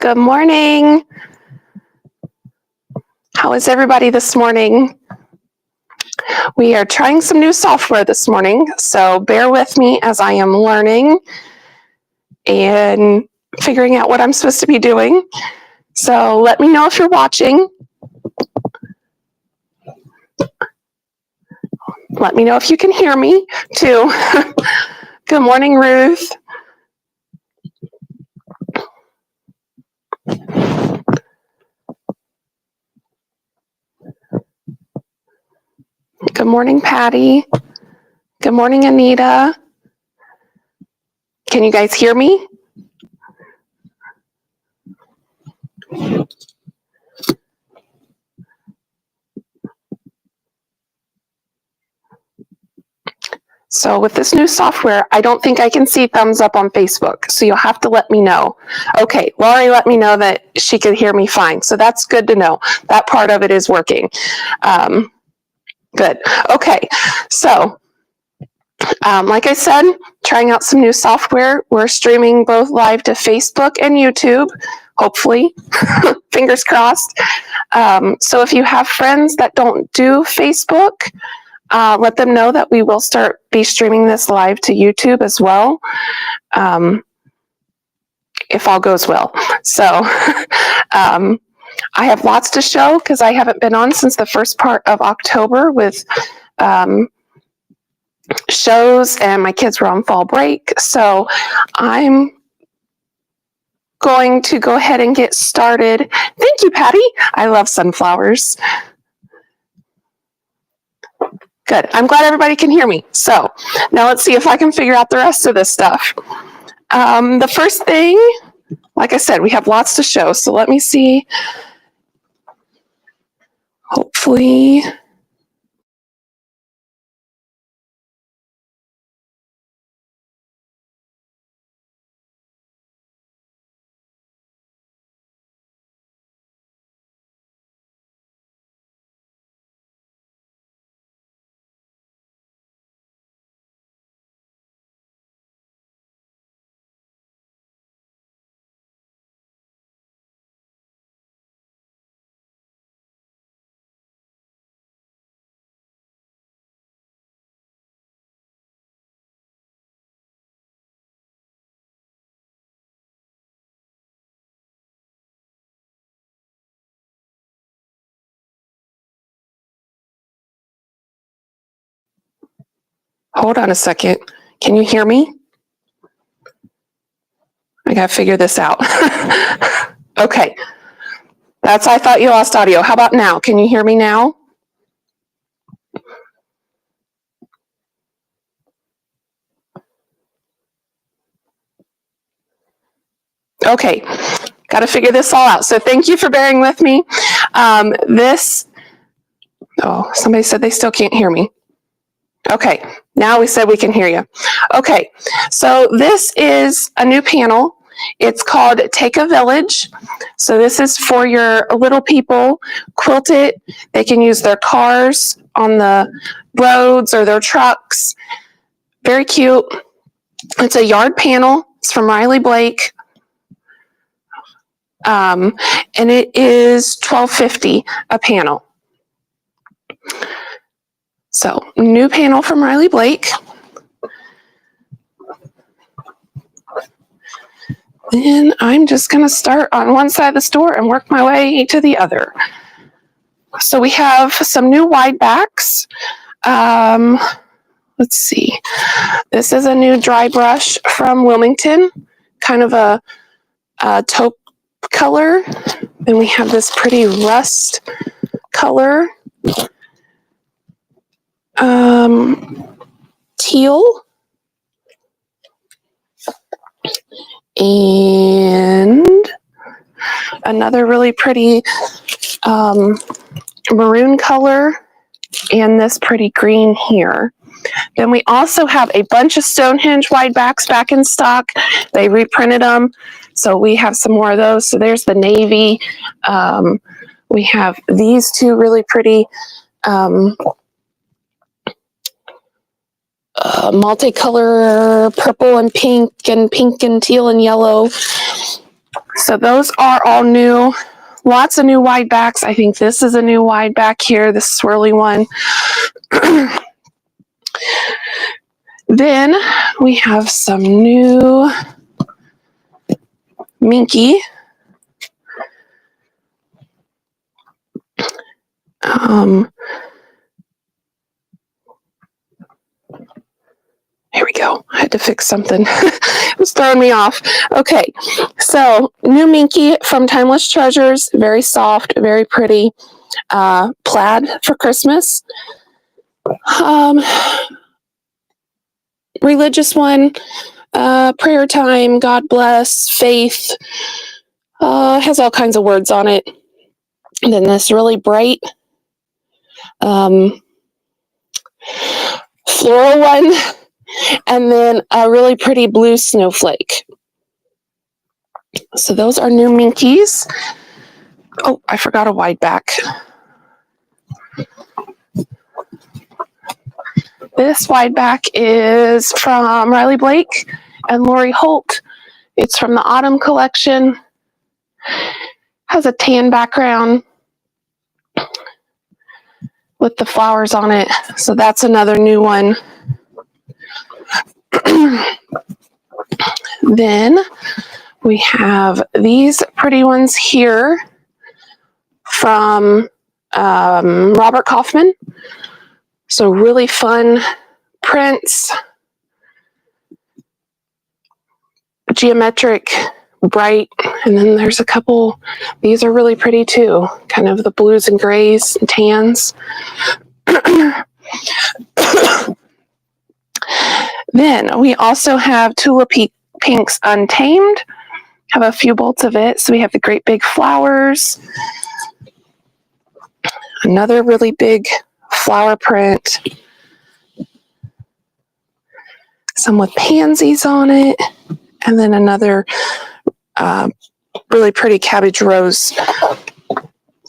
Good morning. How is everybody this morning? We are trying some new software this morning, so bear with me as I am learning and figuring out what I'm supposed to be doing. So let me know if you're watching. Let me know if you can hear me too. Good morning, Ruth. Good morning, Patty. Good morning, Anita. Can you guys hear me? So with this new software, I don't think I can see thumbs up on Facebook, so you'll have to let me know. Okay, Laurie let me know that she could hear me fine, so that's good to know. That part of it is working. Good. Okay, so like I said, trying out some new software. We're streaming both live to Facebook and YouTube, hopefully, fingers crossed. So if you have friends that don't do Facebook, let them know that we will be streaming this live to YouTube as well, if all goes well. So I have lots to show because I haven't been on since the first part of October with shows, and my kids were on fall break. So I'm going to go ahead and get started. Thank you, Patty. I love sunflowers. Good. I'm glad everybody can hear me. So now let's see if I can figure out the rest of this stuff. The first thing, like I said, we have lots to show. So let me see. Hopefully. Hold on a second. Can you hear me? I gotta figure this out. Okay. I thought you lost audio. How about now? Can you hear me now? Okay. Got to figure this all out. So thank you for bearing with me. Somebody said they still can't hear me. Okay, now we said we can hear you. Okay, so this is a new panel. It's called Take a Village. So this is for your little people. Quilt it. They can use their cars on the roads or their trucks. Very cute. It's a yard panel. It's from Riley Blake. And it is $12.50 a panel. So, new panel from Riley Blake. And I'm just going to start on one side of the store and work my way to the other. So we have some new wide backs. Let's see. This is a new dry brush from Wilmington, kind of a taupe color. Then we have this pretty rust color. Teal. And another really pretty maroon color, and this pretty green here. Then we also have a bunch of Stonehenge wide backs back in stock. They reprinted them, so we have some more of those. So there's the navy. We have these two really pretty multicolor purple and pink and teal and yellow. So those are all new. Lots of new wide backs. I think this is a new wide back here, the swirly one. Then we have some new Minky. Here we go. I had to fix something. It was throwing me off. Okay, so new Minky from Timeless Treasures. Very soft, very pretty. Plaid for Christmas. Religious one. Prayer time, God bless, faith. Has all kinds of words on it. And then this really bright floral one. And then a really pretty blue snowflake. So those are new Minkies. Oh, I forgot a wide back. This wide back is from Riley Blake and Lori Holt. It's from the Autumn collection. Has a tan background with the flowers on it. So that's another new one. Then we have these pretty ones here from Robert Kaufman. So really fun prints, geometric, bright, and then there's a couple, these are really pretty too, kind of the blues and grays and tans. Then we also have Tulip Pinks Untamed, have a few bolts of it. So we have the great big flowers, another really big flower print, some with pansies on it, and then another really pretty cabbage rose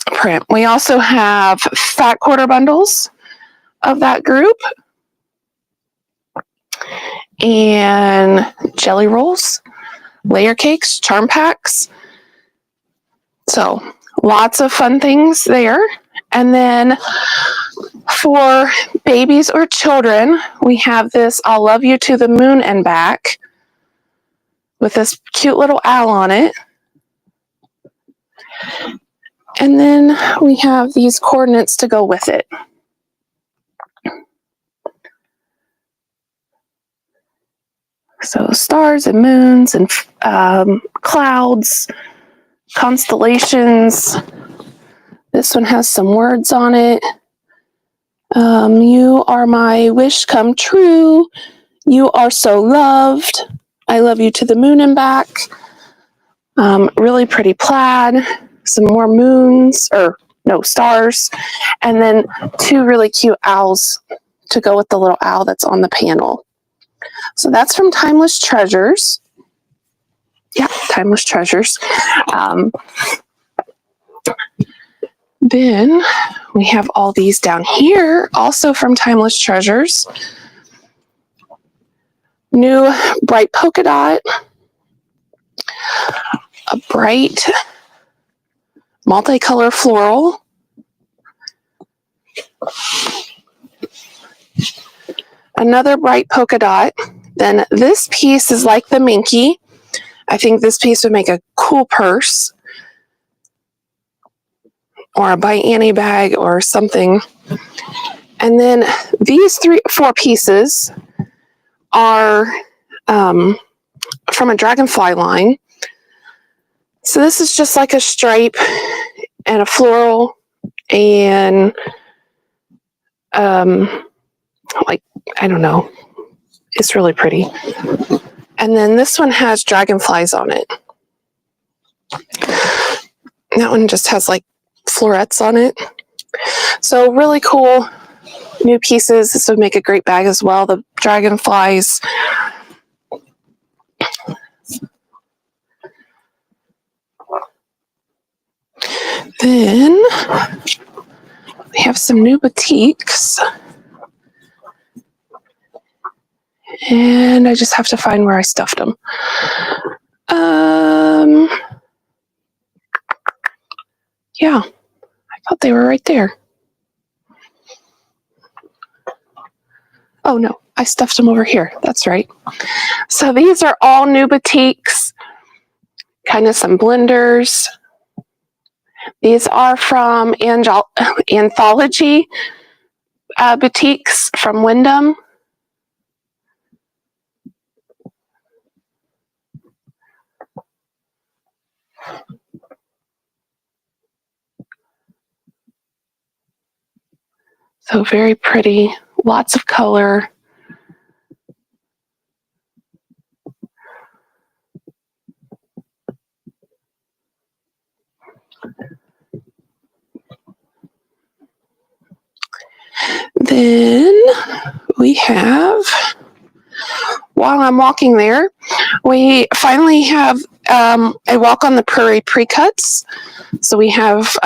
print. We also have fat quarter bundles of that group and jelly rolls, layer cakes, charm packs. So lots of fun things there. And then for babies or children, we have this I'll Love You to the Moon and Back with this cute little owl on it. And then we have these coordinates to go with it. So stars and moons and clouds, constellations. This one has some words on it. You are my wish come true. You are so loved. I love you to the moon and back. Really pretty plaid. Some more moons, or no, stars. And then two really cute owls to go with the little owl that's on the panel. So that's from Timeless Treasures. Yeah, Timeless Treasures. Then we have all these down here, also from Timeless Treasures. New bright polka dot, a bright multicolor floral, another bright polka dot. Then this piece is like the Minky. I think this piece would make a cool purse or a By Annie bag or something. And then these 4 pieces are from a Dragonfly line. So this is just like a stripe and a floral and like, I don't know. It's really pretty. And then this one has dragonflies on it. That one just has like florets on it. So really cool new pieces. This would make a great bag as well. The dragonflies. Then we have some new boutiques. And I just have to find where I stuffed them. Yeah, I thought they were right there. Oh no, I stuffed them over here. That's right. So these are all new boutiques, kind of some blenders. These are from Anthology boutiques from Wyndham. So very pretty, lots of color. Then we have, while I'm walking there, we finally have a Walk on the Prairie pre-cuts. So we have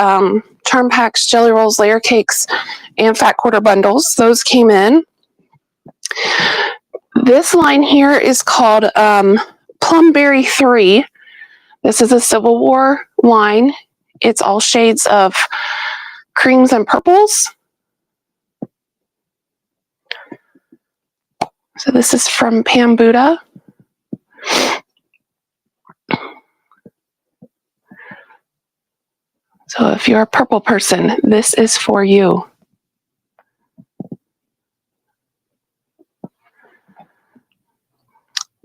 charm packs, jelly rolls, layer cakes, and fat quarter bundles. Those came in. This line here is called Plumberry 3. This is a Civil War line. It's all shades of creams and purples. So this is from Pam Buddha. So if you're a purple person, this is for you.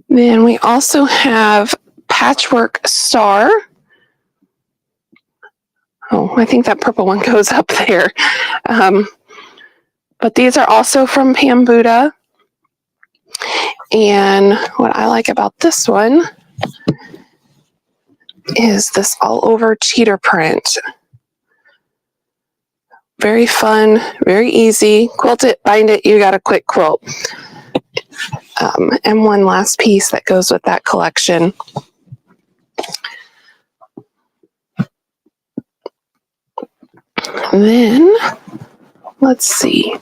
Then we also have Patchwork Star. Oh, I think that purple one goes up there. But these are also from Pam Buddha. And what I like about this one is this all over cheater print. Very fun, very easy. Quilt it, bind it, you got a quick quilt. And one last piece that goes with that collection. Then, let's see.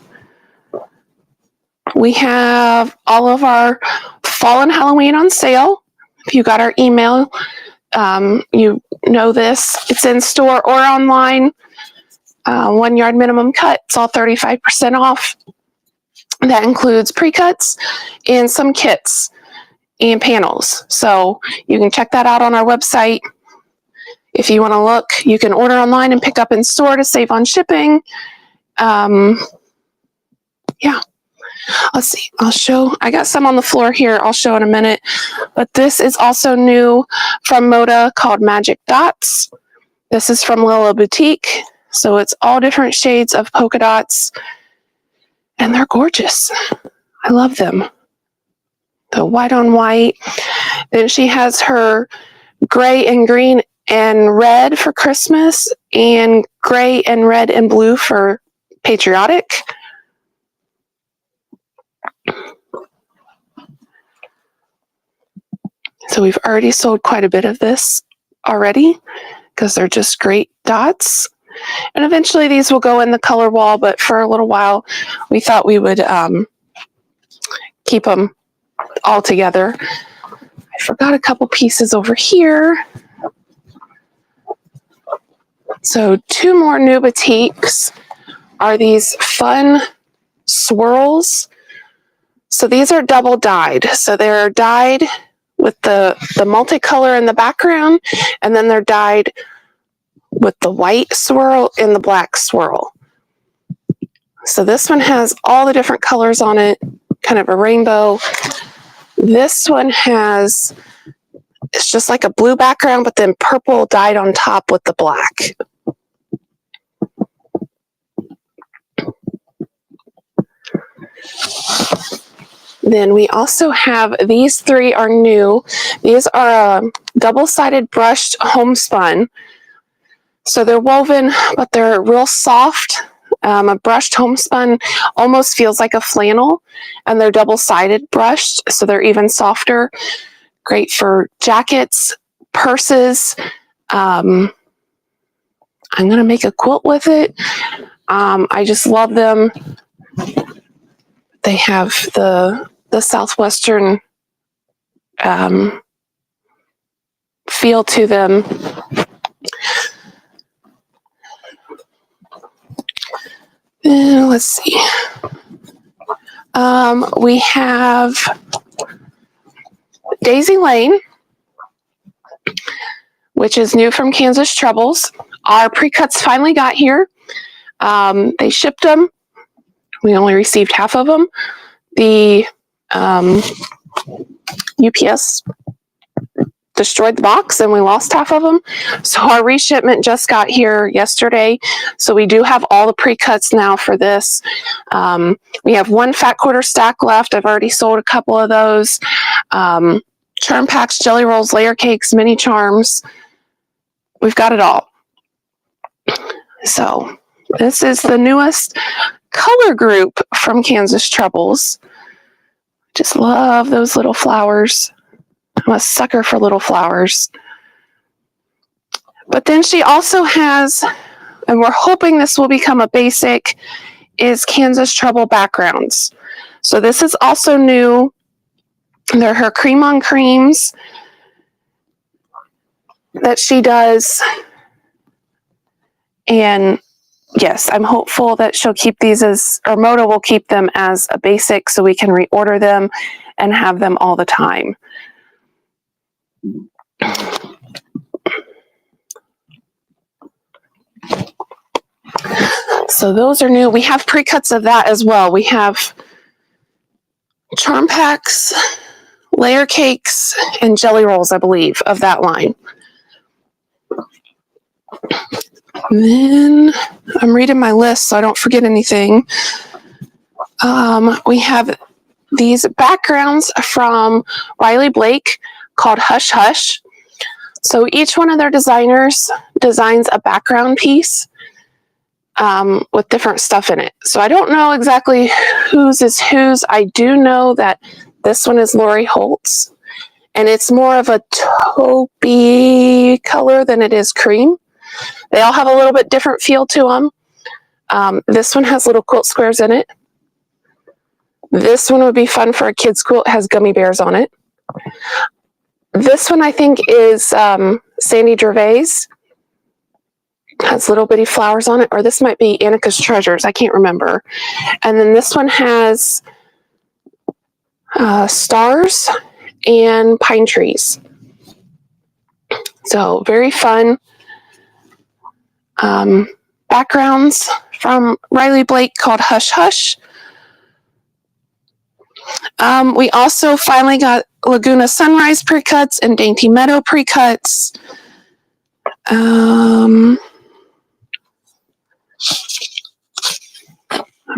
We have all of our fall and Halloween on sale. If you got our email, you know this. It's in store or online. 1 yard minimum cut. It's all 35% off. That includes pre-cuts and some kits and panels. So you can check that out on our website. If you want to look, you can order online and pick up in store to save on shipping. Yeah. Let's see. I'll show. I got some on the floor here. I'll show in a minute. But this is also new from Moda called Magic Dots. This is from Lila Boutique. So it's all different shades of polka dots. And they're gorgeous. I love them. The white on white. Then she has her gray and green and red for Christmas and gray and red and blue for patriotic. So we've already sold quite a bit of this already because they're just great dots. And eventually these will go in the color wall, but for a little while we thought we would keep them all together. I forgot a couple pieces over here. So 2 more new boutiques are these fun swirls. So these are double dyed. So they're dyed with the multicolor in the background, and then they're dyed with the white swirl and the black swirl. So this one has all the different colors on it, kind of a rainbow. This one has, it's just like a blue background, but then purple dyed on top with the black. Then we also have, these 3 are new. These are a double-sided brushed homespun. So they're woven, but they're real soft. A brushed homespun almost feels like a flannel, and they're double-sided brushed, so they're even softer. Great for jackets, purses. I'm going to make a quilt with it. I just love them. They have the Southwestern feel to them. Let's see. We have Daisy Lane, which is new from Kansas Troubles. Our pre-cuts finally got here. They shipped them. We only received half of them. The UPS destroyed the box and we lost half of them. So our reshipment just got here yesterday. So we do have all the pre-cuts now for this. We have one fat quarter stack left. I've already sold a couple of those. Charm packs, jelly rolls, layer cakes, mini charms. We've got it all. So this is the newest color group from Kansas Troubles. Just love those little flowers. I'm a sucker for little flowers. But then she also has, and we're hoping this will become a basic, is Kansas Trouble backgrounds. So this is also new. They're her cream on creams that she does. And yes, I'm hopeful that she'll keep these as, or Moda will keep them as a basic so we can reorder them and have them all the time. So those are new. We have pre-cuts of that as well. We have charm packs, layer cakes, and jelly rolls, I believe, of that line. And then I'm reading my list so I don't forget anything. We have these backgrounds from Riley Blake called Hush Hush. So each one of their designers designs a background piece with different stuff in it. So I don't know exactly whose is whose. I do know that this one is Lori Holt's, and it's more of a taupey color than it is cream. They all have a little bit different feel to them. This one has little quilt squares in it. This one would be fun for a kid's quilt. It has gummy bears on it. This one I think is Sandy Gervais. Has little bitty flowers on it, or this might be Annika's Treasures. I can't remember. And then this one has stars and pine trees. So very fun. Backgrounds from Riley Blake called Hush Hush. We also finally got Laguna Sunrise pre-cuts and Dainty Meadow pre-cuts. I'm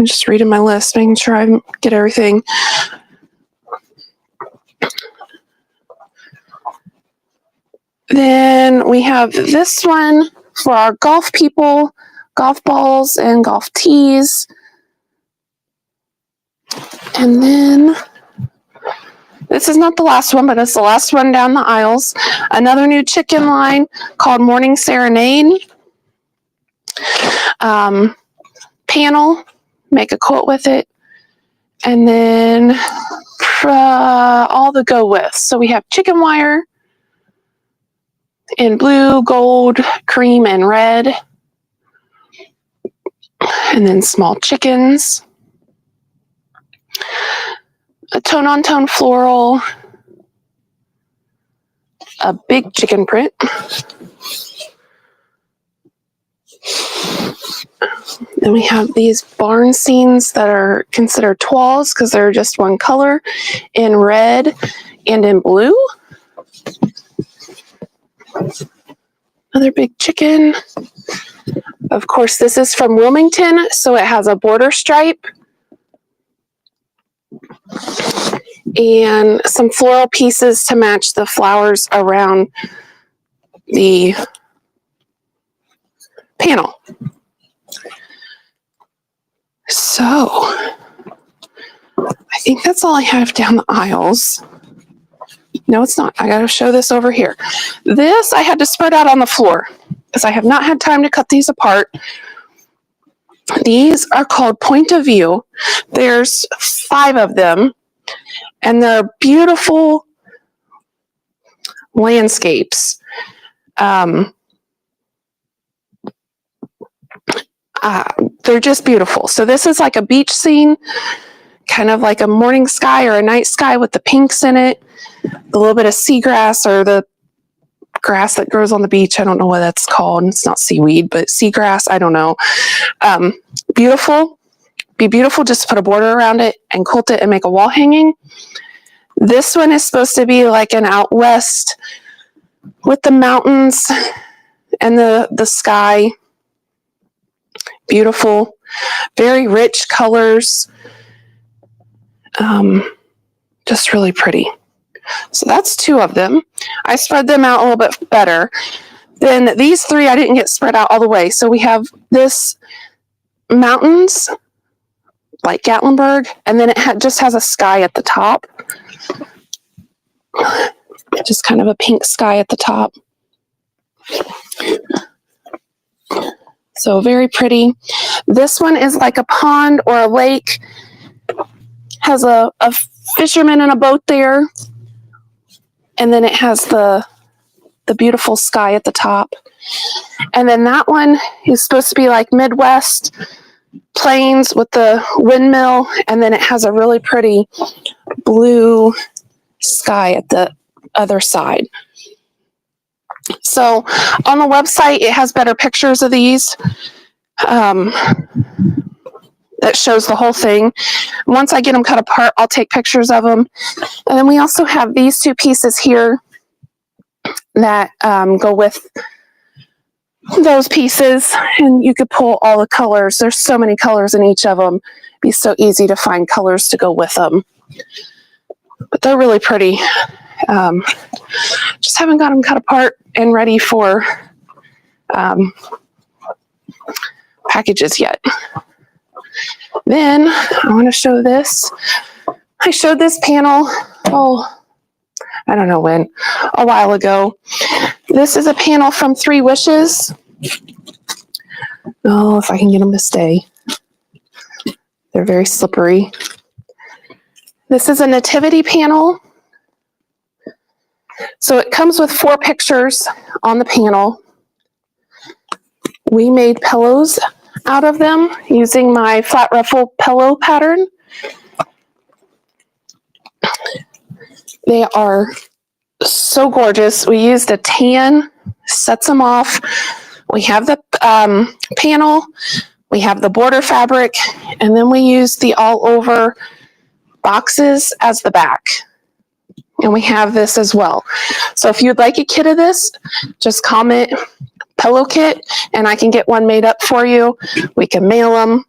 just reading my list, making sure I get everything. Then we have this one for our golf people, golf balls and golf tees. And then this is not the last one, but it's the last one down the aisles. Another new chicken line called Morning Serenade. Panel, make a quilt with it. And then all the go with. So we have chicken wire in blue, gold, cream, and red. And then small chickens. A tone-on-tone floral. A big chicken print. Then we have these barn scenes that are considered toiles because they're just one color in red and in blue. Another big chicken. Of course, this is from Wilmington, so it has a border stripe. And some floral pieces to match the flowers around the panel. So, I think that's all I have down the aisles. No, it's not. I got to show this over here. This I had to spread out on the floor because I have not had time to cut these apart. These are called Point of View. There's 5 of them, and they're beautiful landscapes. They're just beautiful. So this is like a beach scene, kind of like a morning sky or a night sky with the pinks in it, a little bit of seagrass or the grass that grows on the beach. I don't know what that's called. It's not seaweed, but seagrass. I don't know. Beautiful. Be beautiful just to put a border around it and quilt it and make a wall hanging. This one is supposed to be like an out west with the mountains and the sky. Beautiful. Very rich colors. Just really pretty. So that's 2 of them. I spread them out a little bit better. Then these 3 I didn't get spread out all the way. So we have this mountains, like Gatlinburg, and then it just has a sky at the top. Just kind of a pink sky at the top. So very pretty. This one is like a pond or a lake. Has a fisherman in a boat there. And then it has the beautiful sky at the top. And then that one is supposed to be like Midwest plains with the windmill. And then it has a really pretty blue sky at the other side. So on the website, it has better pictures of these. That shows the whole thing. Once I get them cut apart, I'll take pictures of them. And then we also have these 2 pieces here that go with those pieces. And you could pull all the colors. There's so many colors in each of them. It'd be so easy to find colors to go with them. But they're really pretty. Just haven't got them cut apart and ready for packages yet. Then I want to show this. I showed this panel, I don't know when, a while ago. This is a panel from 3 Wishes. Oh, if I can get them to stay. They're very slippery. This is a nativity panel. So it comes with 4 pictures on the panel. We made pillows out of them using my flat ruffle pillow pattern. They are so gorgeous. We used a tan, sets them off. We have the panel, we have the border fabric, and then we use the all over boxes as the back. And we have this as well. So if you'd like a kit of this, just comment pillow kit and I can get one made up for you. We can mail them.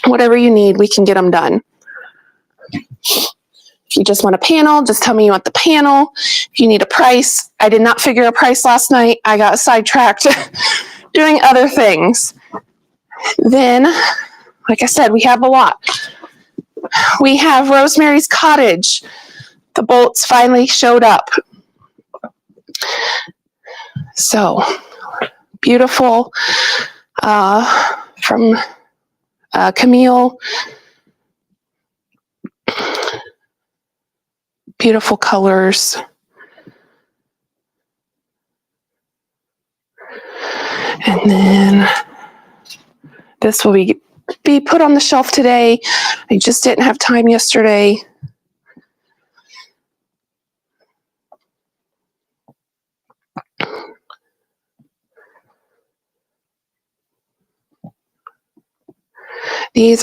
Whatever you need, we can get them done. If you just want a panel, just tell me you want the panel. If you need a price, I did not figure a price last night. I got sidetracked doing other things. Then, like I said, we have a lot. We have Rosemary's Cottage. The bolts finally showed up. So, beautiful from Camille. Beautiful colors. And then this will be put on the shelf today. I just didn't have time yesterday.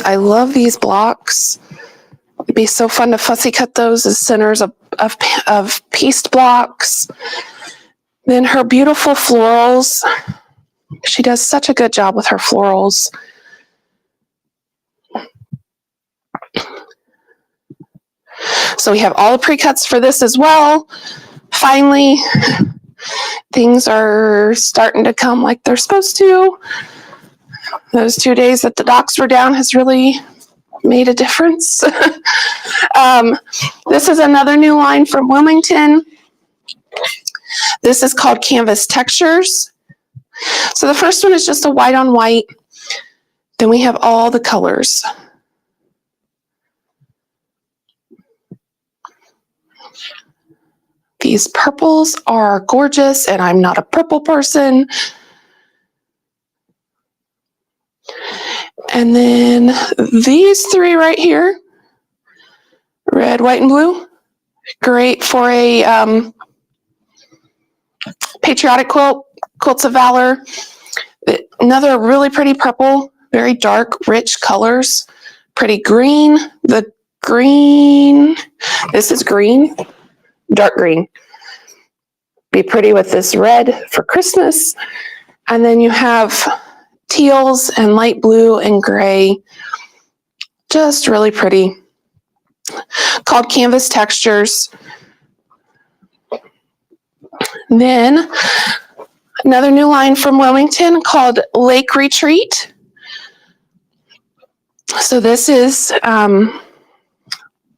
I love these blocks. It'd be so fun to fussy cut those as centers of pieced blocks. Then her beautiful florals. She does such a good job with her florals. So we have all the pre-cuts for this as well. Finally, things are starting to come like they're supposed to. Those 2 days that the docks were down has really made a difference. This is another new line from Wilmington. This is called Canvas Textures. So the first one is just a white on white. Then we have all the colors. These purples are gorgeous, and I'm not a purple person. And then these three right here, red, white, and blue, great for a patriotic quilt, quilts of valor. Another really pretty purple, very dark, rich colors. Pretty green. The green, this is green, dark green. Be pretty with this red for Christmas. And then you have teals and light blue and gray. Just really pretty. Called Canvas Textures. Then another new line from Wilmington called Lake Retreat. So this is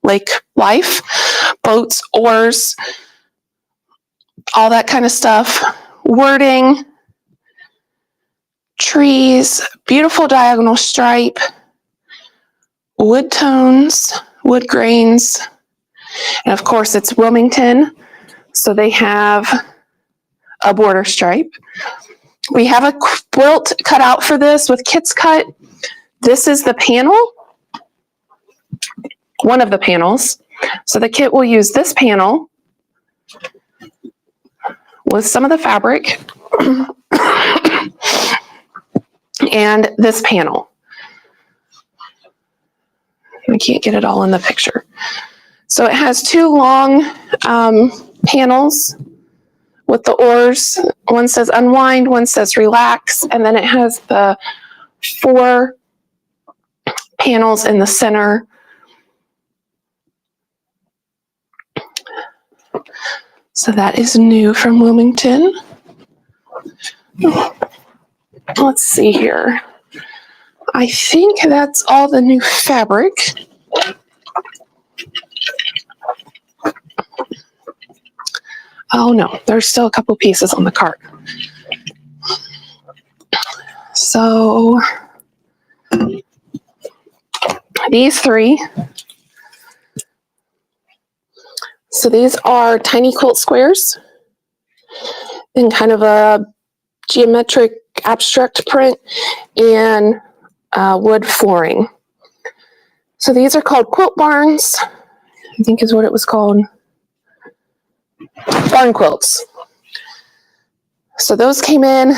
lake life, boats, oars, all that kind of stuff. Wording, trees, beautiful diagonal stripe, wood tones, wood grains, and of course it's Wilmington, so they have a border stripe. We have a quilt cut out for this with kits cut. This is the panel, one of the panels. So the kit will use this panel with some of the fabric and this panel. I can't get it all in the picture. So it has two long panels with the oars. One says unwind, one says relax, and then it has the 4 panels in the center. So that is new from Wilmington. Let's see here. I think that's all the new fabric. Oh no, there's still a couple pieces on the cart. So these 3. So these are tiny quilt squares in kind of a geometric abstract print and wood flooring. So these are called quilt barns, I think is what it was called. Barn quilts. So those came in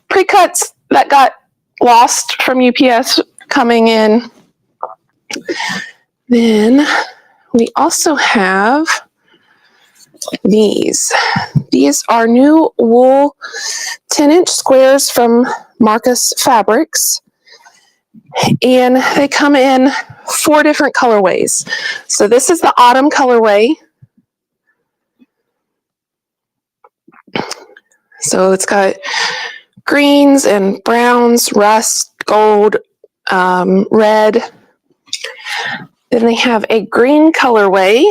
pre-cuts that got lost from UPS coming in. Then we also have these. These are new wool 10-inch squares from Pohlar Fabrics. And they come in 4 different colorways. So this is the autumn colorway. So it's got greens and browns, rust, gold, red. Then they have a green colorway.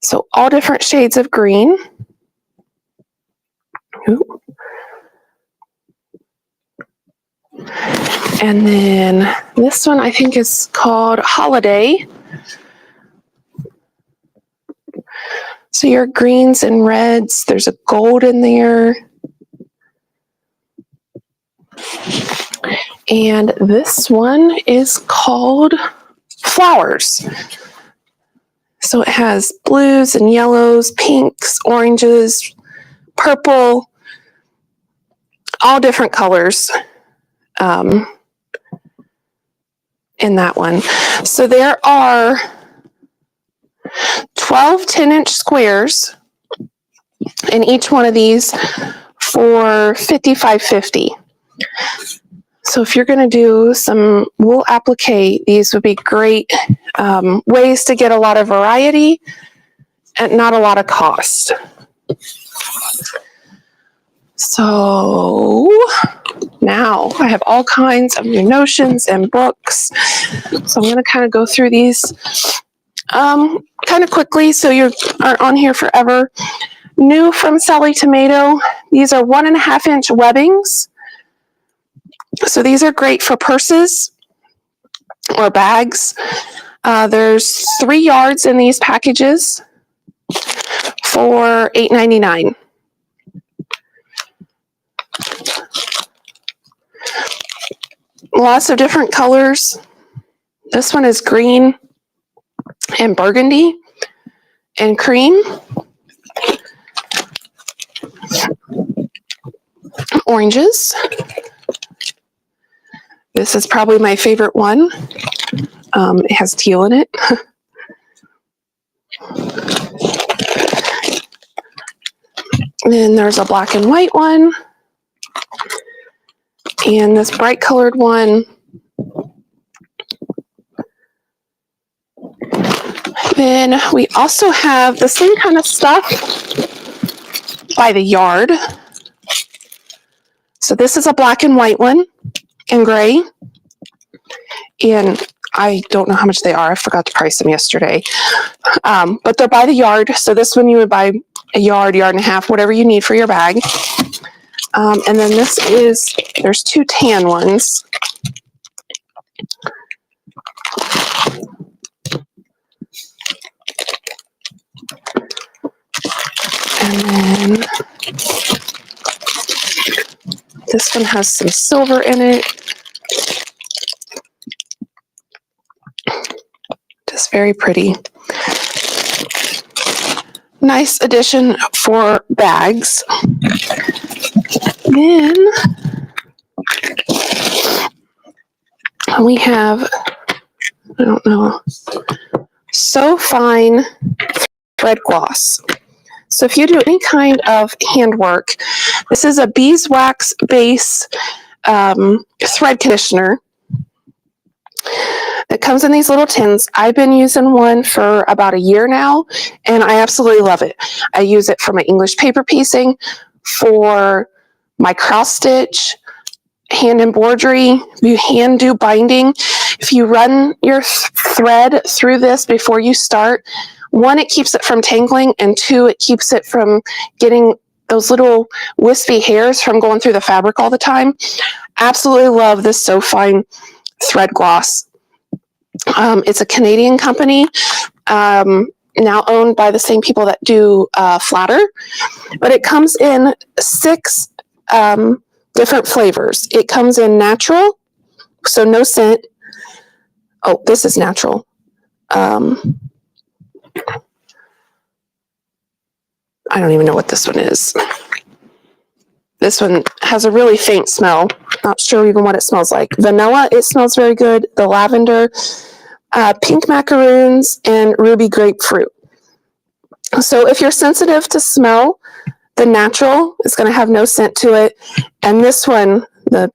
So all different shades of green. Ooh. And then this one I think is called Holiday. So your greens and reds, there's a gold in there. And this one is called Flowers. So it has blues and yellows, pinks, oranges, purple, all different colors in that one. So there are 12 10-inch squares in each one of these for $55.50. So if you're going to do some wool applique, these would be great ways to get a lot of variety at not a lot of cost. So now I have all kinds of new notions and books. So I'm going to kind of go through these kind of quickly so you aren't on here forever. New from Sally Tomato, these are 1.5-inch webbings. So these are great for purses or bags. There's 3 yards in these packages for $8.99. Lots of different colors. This one is green and burgundy and cream. Oranges. This is probably my favorite one. It has teal in it. And then there's a black and white one. And this bright colored one. Then we also have the same kind of stuff by the yard. So this is a black and white one and gray. And I don't know how much they are. I forgot to price them yesterday. But they're by the yard. So this one you would buy a yard, yard and a half, whatever you need for your bag. And then this is, there's two tan ones. And then this one has some silver in it. Just very pretty. Nice addition for bags. Then we have, I don't know, So Fine thread gloss. So if you do any kind of handwork, this is a beeswax base thread conditioner that comes in these little tins. I've been using one for about a year now, and I absolutely love it. I use it for my English paper piecing, for my cross stitch, hand embroidery, you hand do binding. If you run your thread through this before you start, one, it keeps it from tangling, and two, it keeps it from getting those little wispy hairs from going through the fabric all the time. Absolutely love this So Fine thread gloss. It's a Canadian company, now owned by the same people that do Flatter, but it comes in 6 different flavors. It comes in natural, so no scent. Oh, this is natural. I don't even know what this one is. This one has a really faint smell. Not sure even what it smells like. Vanilla, it smells very good. The lavender, pink macaroons, and ruby grapefruit. So if you're sensitive to smell, the natural is going to have no scent to it. And this one, the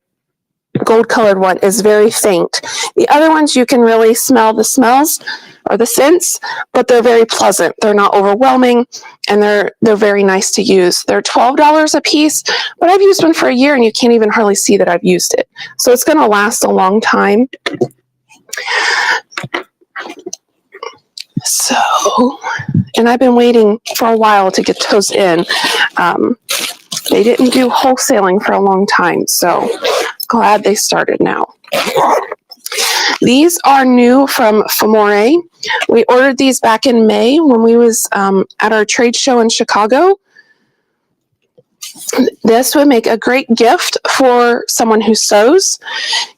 gold colored one, is very faint. The other ones, you can really smell the smells or the scents, but they're very pleasant. They're not overwhelming, and they're very nice to use. They're $12 a piece, but I've used one for a year and you can't even hardly see that I've used it. So it's going to last a long time. So, and I've been waiting for a while to get those in. They didn't do wholesaling for a long time, so glad they started now. These are new from Famore. We ordered these back in May when we was at our trade show in Chicago. This would make a great gift for someone who sews.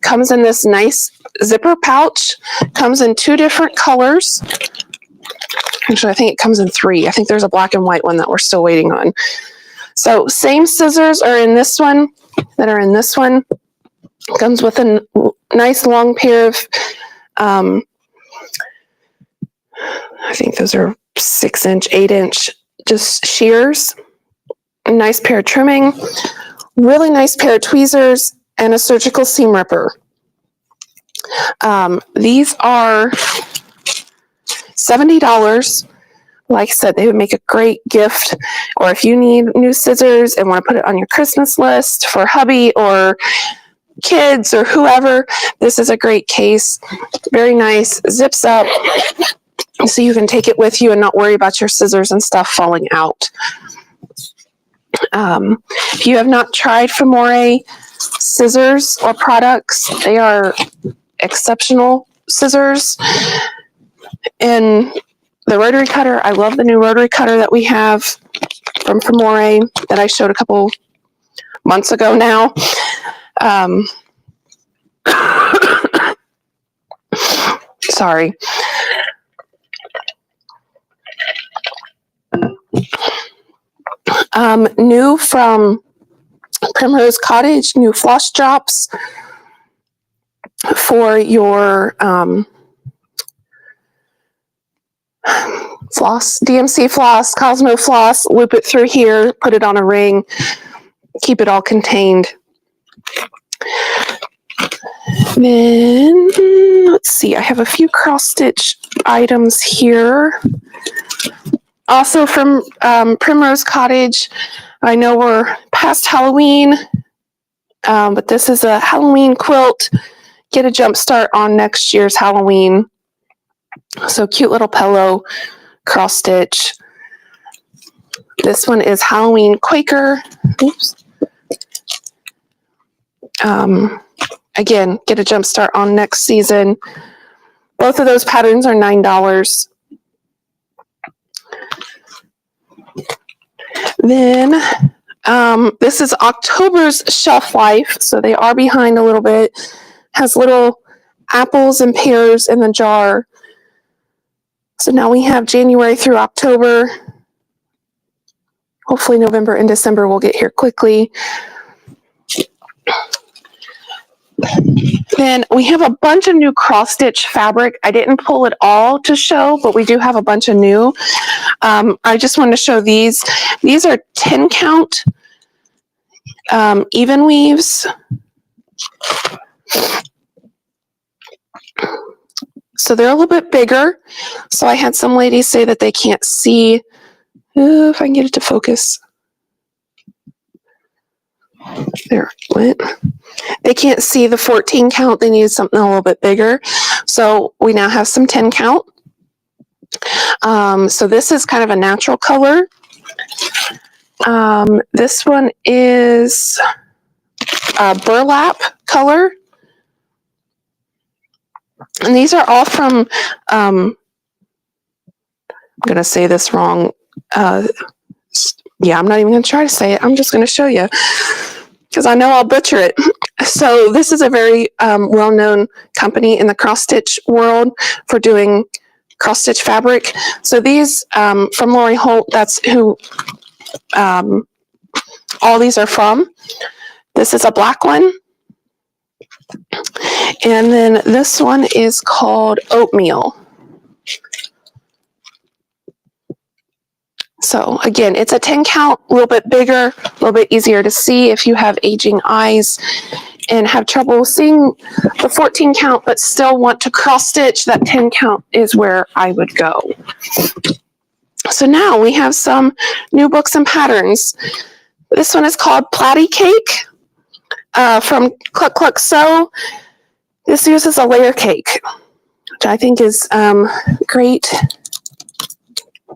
Comes in this nice zipper pouch. Comes in 2 different colors. Actually, I think it comes in 3. I think there's a black and white one that we're still waiting on. So same scissors are in this one that are in this one. Comes with a nice long pair of, I think those are 6-inch, 8-inch, just shears. A nice pair of trimming, really nice pair of tweezers, and a surgical seam ripper. These are $70. Like I said, they would make a great gift, or if you need new scissors and want to put it on your Christmas list for hubby or kids or whoever, this is a great case. Very nice, zips up, so you can take it with you and not worry about your scissors and stuff falling out. If you have not tried Famore scissors or products, they are exceptional scissors. And the rotary cutter, I love the new rotary cutter that we have from Famore that I showed a couple months ago now. Sorry. New from Primrose Cottage, new floss drops for your floss, DMC floss, Cosmo floss. Loop it through here, put it on a ring, keep it all contained. Then, let's see, I have a few cross stitch items here. Also from Primrose Cottage. I know we're past Halloween, but this is a Halloween quilt. Get a jump start on next year's Halloween. So cute little pillow, cross stitch. This one is Halloween Quaker. Oops. Again, get a jump start on next season. Both of those patterns are $9. Then this is October's shelf life, so they are behind a little bit. Has little apples and pears in the jar. So now we have January through October. Hopefully November and December will get here quickly. Then we have a bunch of new cross stitch fabric. I didn't pull it all to show, but we do have a bunch of new. I just wanted to show these. These are 10 count even weaves. So they're a little bit bigger. So I had some ladies say that they can't see. If I can get it to focus. There it went. They can't see the 14 count. They need something a little bit bigger. So we now have some 10 count. So this is kind of a natural color. This one is a burlap color. And these are all from, I'm going to say this wrong. Yeah, I'm not even going to try to say it. I'm just going to show you because I know I'll butcher it. So this is a very well-known company in the cross-stitch world for doing cross-stitch fabric. So these from Lori Holt, that's who all these are from. This is a black one. And then this one is called Oatmeal. So again, it's a 10 count, a little bit bigger, a little bit easier to see if you have aging eyes and have trouble seeing the 14 count, but still want to cross stitch. That 10 count is where I would go. So now we have some new books and patterns. This one is called Platty Cake from Cluck Cluck Sew. This uses a layer cake, which I think is great.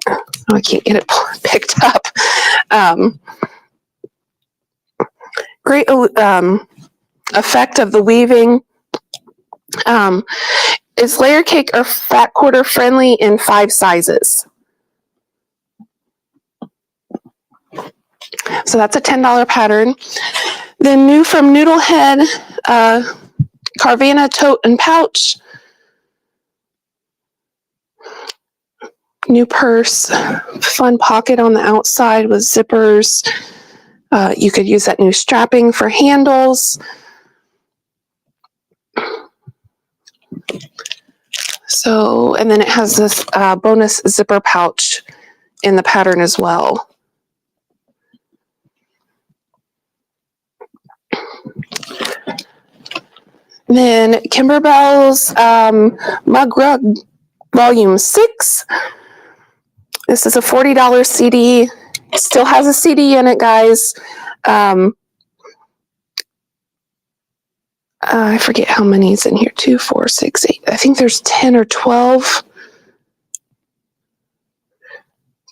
Oh, I can't get it picked up. Great effect of the weaving. Is layer cake or fat quarter friendly in 5 sizes. So that's a $10 pattern. Then new from Noodlehead, Carvana tote and pouch. New purse, fun pocket on the outside with zippers. You could use that new strapping for handles. So, and then it has this bonus zipper pouch in the pattern as well. Then Kimberbell's Mug Rug Volume 6. This is a $40 CD. It still has a CD in it, guys. I forget how many is in here. 2, 4, 6, 8. I think there's 10 or 12.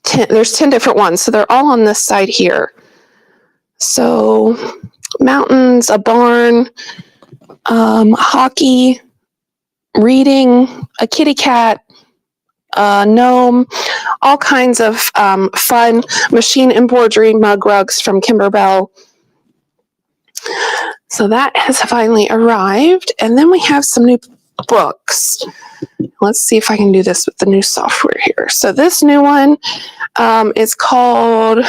10, there's 10 different ones. So they're all on this side here. So mountains, a barn, hockey, reading, a kitty cat, gnome, all kinds of fun machine embroidery mug rugs from Kimberbell. So that has finally arrived. And then we have some new books. Let's see if I can do this with the new software here. So this new one is called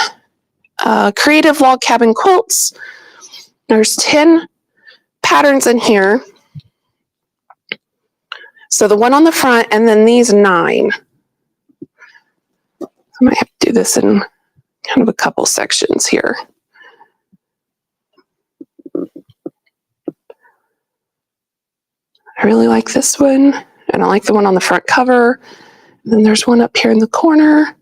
Creative Log Cabin Quilts. There's 10 patterns in here. So the one on the front, and then these 9. I might have to do this in kind of a couple sections here. I really like this one, and I like the one on the front cover. And then there's one up here in the corner.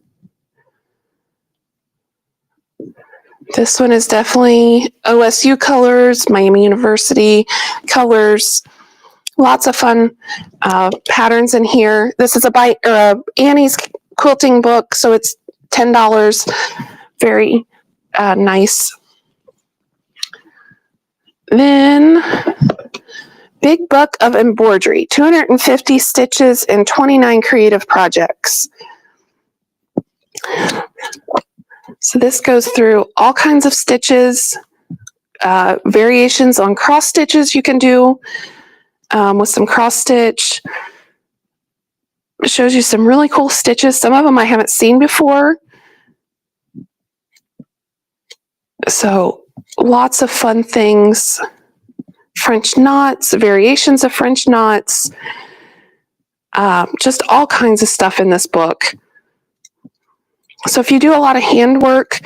This one is definitely OSU colors, Miami University colors. Lots of fun patterns in here. This is a Annie's quilting book, so it's $10. Very nice. Then Big Book of Embroidery, 250 stitches and 29 creative projects. So this goes through all kinds of stitches, variations on cross stitches you can do with some cross stitch. It shows you some really cool stitches. Some of them I haven't seen before. So lots of fun things. French knots, variations of French knots, just all kinds of stuff in this book. So if you do a lot of handwork,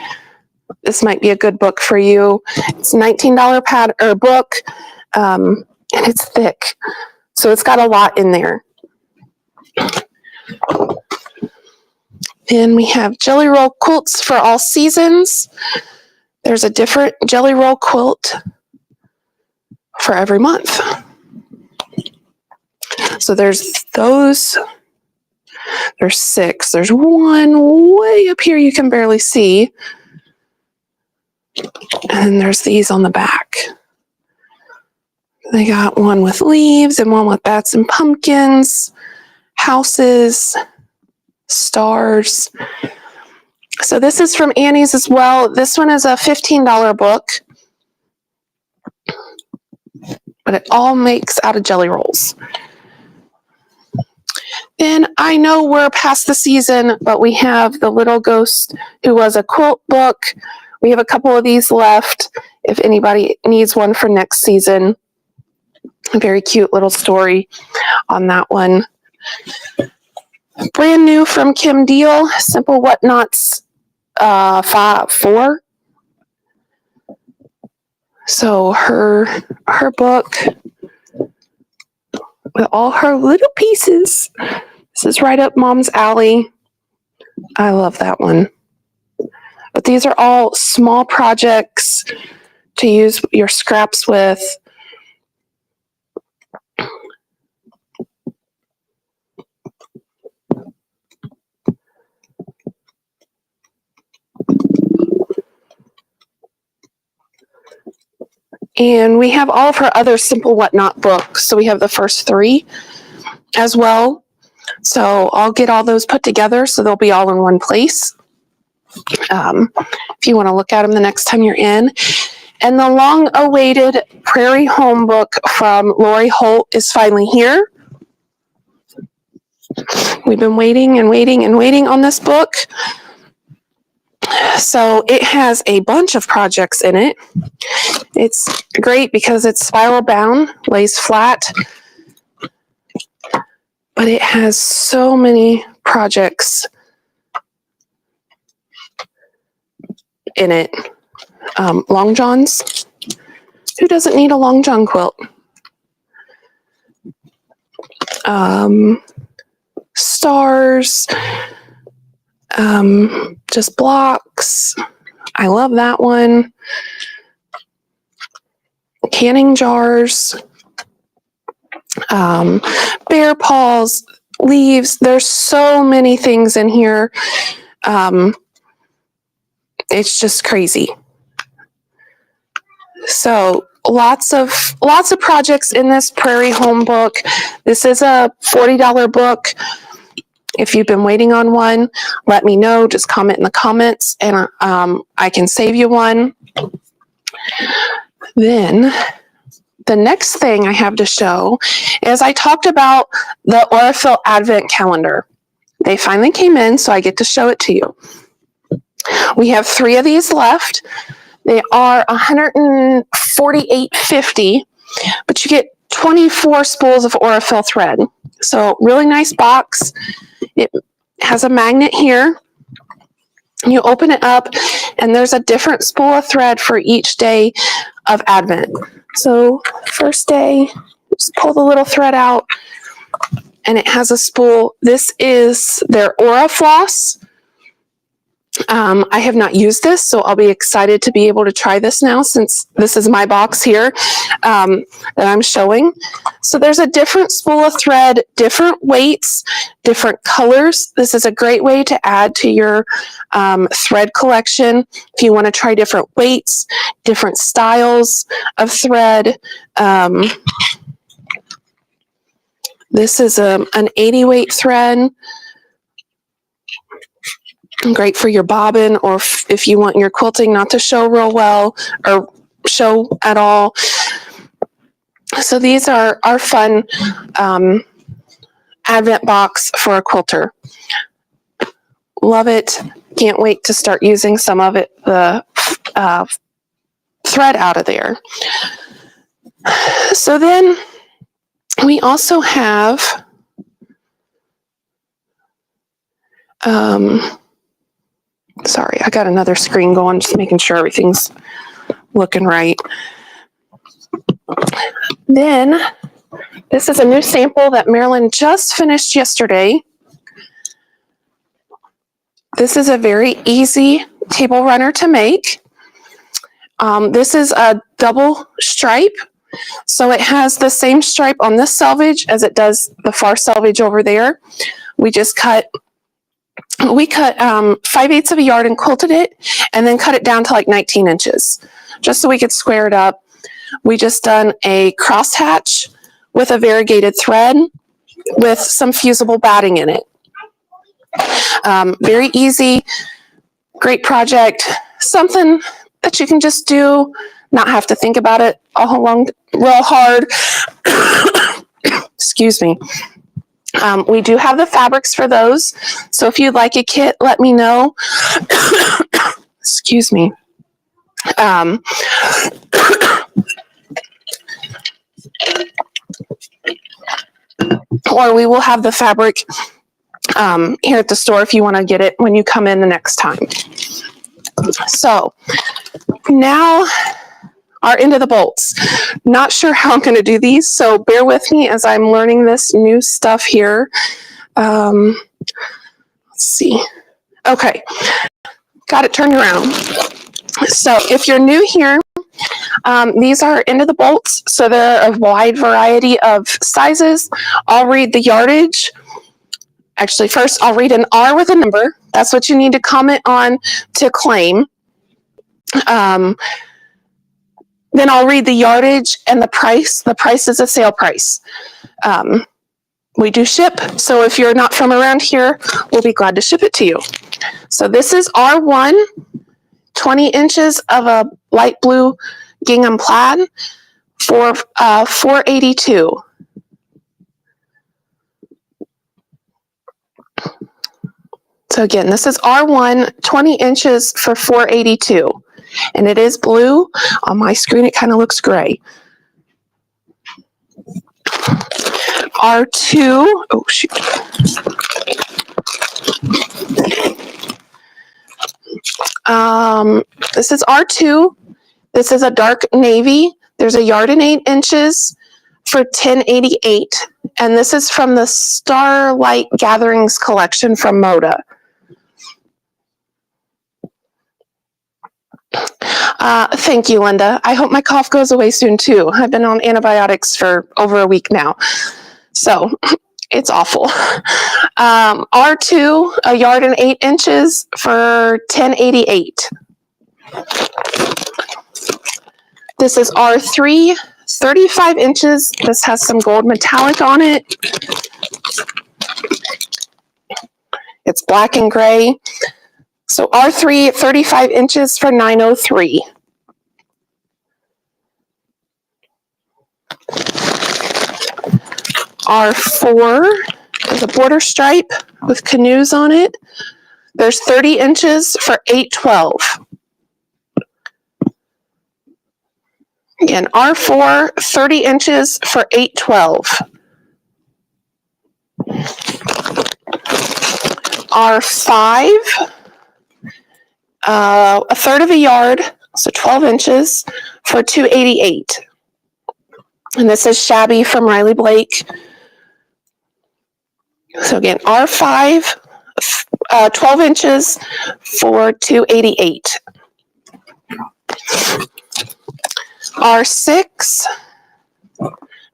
this might be a good book for you. It's a $19 book, and it's thick. So it's got a lot in there. Then we have Jelly Roll Quilts for all seasons. There's a different Jelly Roll quilt for every month. So there's those. There's 6. There's one way up here you can barely see. And then there's these on the back. They got one with leaves and one with bats and pumpkins, houses, stars. So this is from Annie's as well. This one is a $15 book, but it all makes out of jelly rolls. And I know we're past the season, but we have The Little Ghost Who Was a Quilt book. We have a couple of these left if anybody needs one for next season. A very cute little story on that one. Brand new from Kim Deal, Simple Whatnots 4. So her book with all her little pieces. This is right up Mom's alley. I love that one. But these are all small projects to use your scraps with. And we have all of her other Simple Whatnot books. So we have the first 3 as well. So I'll get all those put together so they'll be all in one place. If you want to look at them the next time you're in. And the long-awaited Prairie Home book from Lori Holt is finally here. We've been waiting and waiting and waiting on this book. So it has a bunch of projects in it. It's great because it's spiral bound, lays flat, but it has so many projects in it. Long johns. Who doesn't need a long john quilt? Stars. Just blocks. I love that one. Canning jars. Bear paws. Leaves. There's so many things in here. It's just crazy. So lots of projects in this Prairie Home book. This is a $40 book. If you've been waiting on one, let me know. Just comment in the comments and I can save you one. Then the next thing I have to show is I talked about the Aurifil Advent Calendar. They finally came in, so I get to show it to you. We have 3 of these left. They are $148.50, but you get 24 spools of Aurifil thread. So really nice box. It has a magnet here. You open it up, and there's a different spool of thread for each day of Advent. So first day, just pull the little thread out, and it has a spool. This is their Aura Floss. I have not used this, so I'll be excited to be able to try this now since this is my box here that I'm showing. So there's a different spool of thread, different weights, different colors. This is a great way to add to your thread collection if you want to try different weights, different styles of thread. This is an 80 weight thread. Great for your bobbin, or if you want your quilting not to show real well or show at all. So these are our fun Advent box for a quilter. Love it. Can't wait to start using some of it, the thread out of there. So then we also have sorry, I got another screen going, just making sure everything's looking right. Then, this is a new sample that Marilyn just finished yesterday. This is a very easy table runner to make. This is a double stripe, so it has the same stripe on this selvage as it does the far selvage over there. We cut 5/8 of a yard and quilted it, and then cut it down to like 19 inches, just so we could square it up. We just done a crosshatch with a variegated thread with some fusible batting in it. Very easy, great project, something that you can just do, not have to think about it all along real hard. Excuse me. We do have the fabrics for those, so if you'd like a kit, let me know. Excuse me. Or we will have the fabric here at the store if you want to get it when you come in the next time. So now are into the bolts. Not sure how I'm going to do these, so bear with me as I'm learning this new stuff here. Let's see. Okay, got it turned around. So if you're new here, these are into the bolts, so they're a wide variety of sizes. I'll read the yardage. Actually, first I'll read an R with a number. That's what you need to comment on to claim. Then I'll read the yardage and the price. The price is a sale price. We do ship, so if you're not from around here, we'll be glad to ship it to you. So this is R1, 20 inches of a light blue gingham plaid for $482. So again, this is R1, 20 inches for $482. And it is blue. On my screen, it kind of looks gray. R2, oh shoot. This is R2. This is a dark navy. There's a yard and 8 inches for $10.88. And this is from the Starlight Gatherings collection from Moda. Thank you, Linda. I hope my cough goes away soon too. I've been on antibiotics for over a week now, so it's awful. R2, a yard and 8 inches for $10.88. This is R3, 35 inches. This has some gold metallic on it. It's black and gray. So R3, 35 inches for $903. R4 is a border stripe with canoes on it. There's 30 inches for $8.12. Again, R4, 30 inches for $8.12. R5, a third of a yard, so 12 inches for $2.88. And this is Shabby from Riley Blake. So again, R5, 12 inches for $2.88. R6,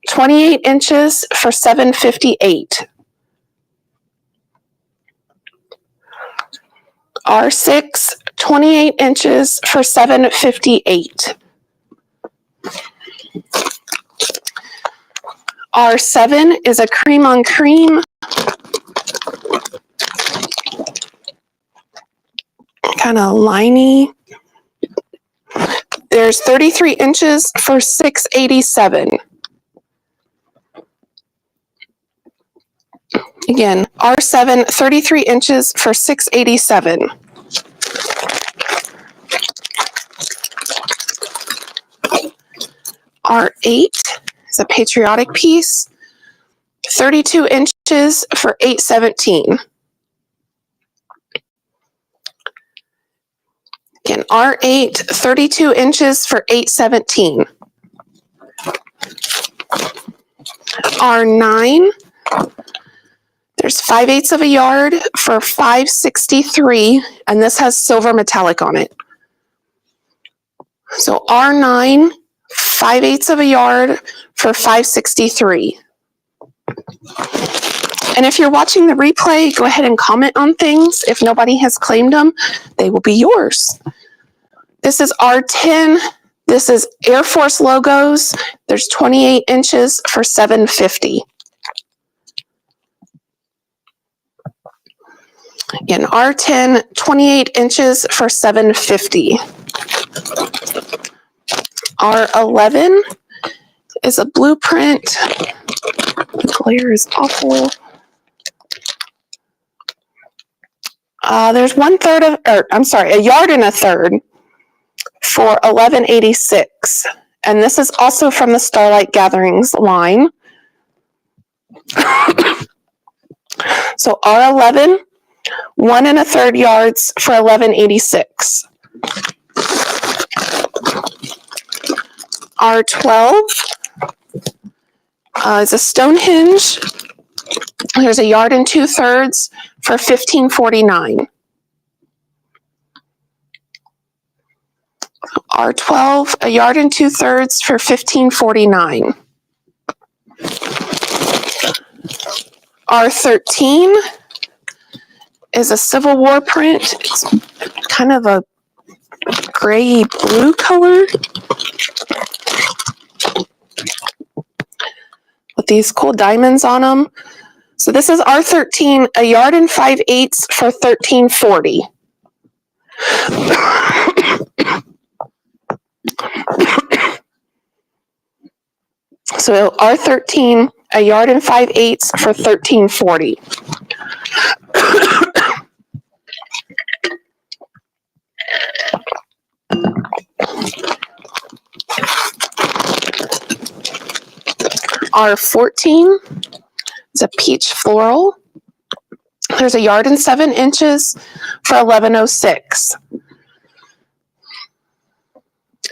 28 inches for $7.58. R6, 28 inches for $7.58. R7 is a cream on cream. Kind of liney. There's 33 inches for $6.87. Again, R7, 33 inches for $6.87. R8 is a patriotic piece, 32 inches for $8.17. Again, R8, 32 inches for $8.17. R9, there's 5/8 of a yard for $5.63, and this has silver metallic on it. So R9, 5/8 of a yard for $5.63. And if you're watching the replay, go ahead and comment on things. If nobody has claimed them, they will be yours. This is R10. This is Air Force logos. There's 28 inches for $7.50. Again, R10, 28 inches for $7.50. R11 is a blueprint. The glare is awful. There's a yard and a third for $11.86. And this is also from the Starlight Gatherings line. So R11, 1 1/3 yards for $11.86. R12 is a Stonehenge. There's a yard and 2/3 for $15.49. R12, a yard and 2/3 for $15.49. R13 is a Civil War print. It's kind of a gray blue color with these cool diamonds on them. So this is R13, a yard and 5/8 for $13.40. So R13, a yard and 5/8 for $13.40. R14 is a peach floral. There's a yard and 7 inches for $11.06.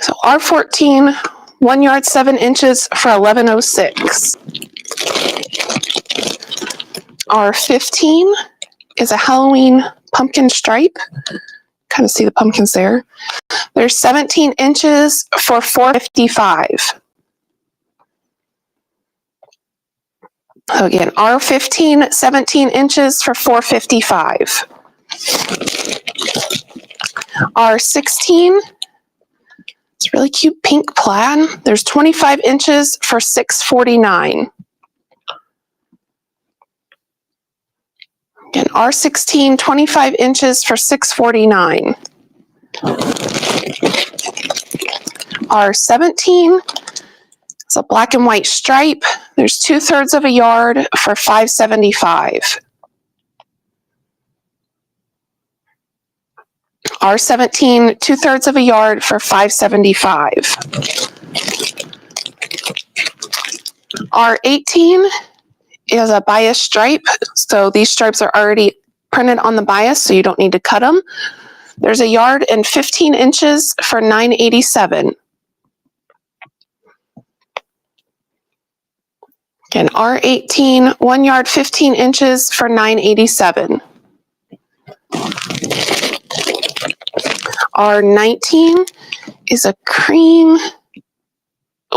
So R14, 1 yard 7 inches for $11.06. R15 is a Halloween pumpkin stripe. Kind of see the pumpkins there. There's 17 inches for $4.55. So again, R15, 17 inches for $4.55. R16, it's really cute pink plaid. There's 25 inches for $6.49. Again, R16, 25 inches for $6.49. R17, It's a black and white stripe. There's 2/3 of a yard for $5.75. R17, 2/3 of a yard for $5.75. R18 is a bias stripe. So these stripes are already printed on the bias, so you don't need to cut them. There's a yard and 15 inches for $9.87. Again, R18, 1 yard, 15 inches for $9.87. R19 is a cream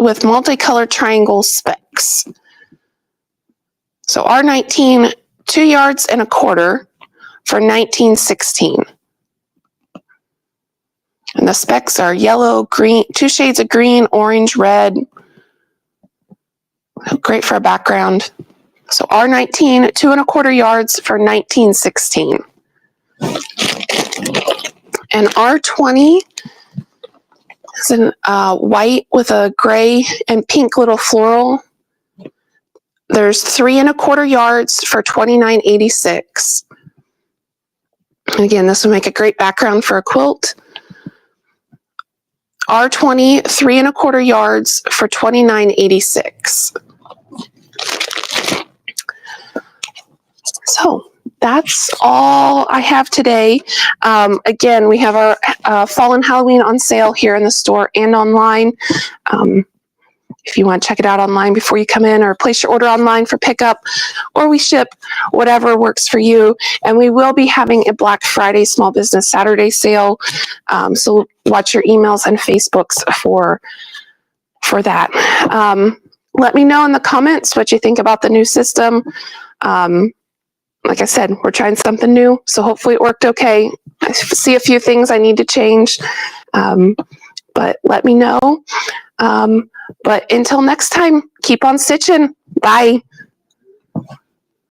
with multicolored triangle specks. So R19, 2 yards and a quarter for $19.16. And the specs are yellow, green, 2 shades of green, orange, red. Great for a background. So R19, 2 1/4 yards for $19.16. And R20 is in white with a gray and pink little floral. There's 3 1/4 yards for $29.86. Again, this will make a great background for a quilt. R20, 3 1/4 yards for $29.86. So that's all I have today. Again, we have our Fall and Halloween on sale here in the store and online. If you want to check it out online before you come in, or place your order online for pickup, or we ship, whatever works for you. And we will be having a Black Friday Small Business Saturday sale. So watch your emails and Facebooks for that. Let me know in the comments what you think about the new system. Like I said, we're trying something new, so hopefully it worked okay. I see a few things I need to change, but let me know. But until next time, keep on stitching. Bye.